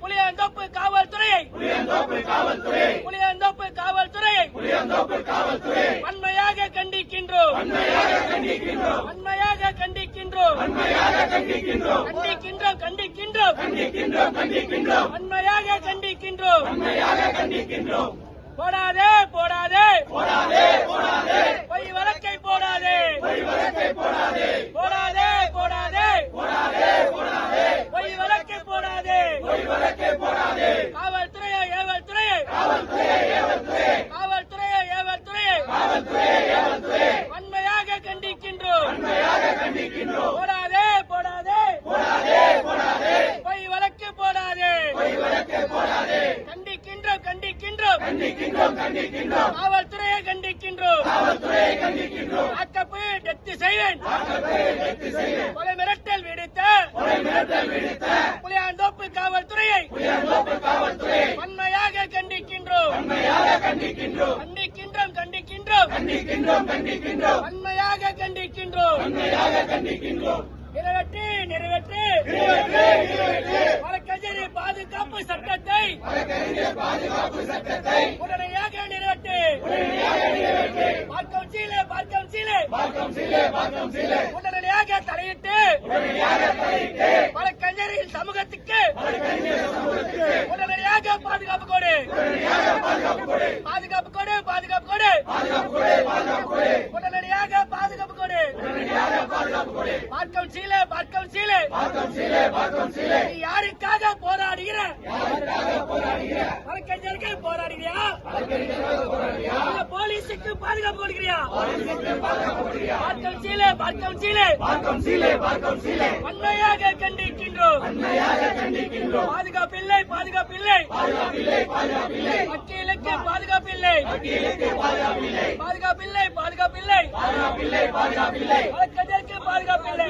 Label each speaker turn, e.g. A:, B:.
A: புளியந்தோப்பு காவல்துறையை வன்மையாக கண்டிக்கின்றோம். வன்மையாக கண்டிக்கின்றோம். போடாதே பொய் வழக்கை போடாதே. பொய் வழக்கை போடாதே. காவல்துறையை வன்மையாக கண்டிக்கின்றோம். போடாதே பொய் வழக்கு போடாதே. கண்டிக்கின்றோம். காவல்துறையை கண்டிக்கின்றோம். ஆக்கப்பு டெத்து செய்வேன். கொலை மிரட்டல் விடுத்த புளியாந்தோப்பு காவல்துறையை வன்மையாக கண்டிக்கின்றோம். வன்மையாக கண்டிக்கின்றோம். நிறைவேற்று வழக்கறிஞர் பாதுகாப்பு சட்டத்தை உடனடியாக நிறைவேற்று. உடனடியாக தலையிட்டு வழக்கறிஞரின் சமூகத்துக்கு உடனடியாக பாதுகாப்பு கொடு. உடனடியாக பாதுகாப்பு கொடு. பார்க்கம் சீலே யாருக்காக போராடுகிற வழக்கறிஞர்கள் போராடுகிறியா? போலீஸுக்கு பாதுகாப்பு கொடுக்கிறியா? பார்க்கம் சீலே வன்மையாக கண்டிக்கின்றோம். பாதுகாப்பில்லை. மக்களுக்கு பாதுகாப்பில்லை. வழக்கறிஞருக்கு பாதுகாப்பில்லை.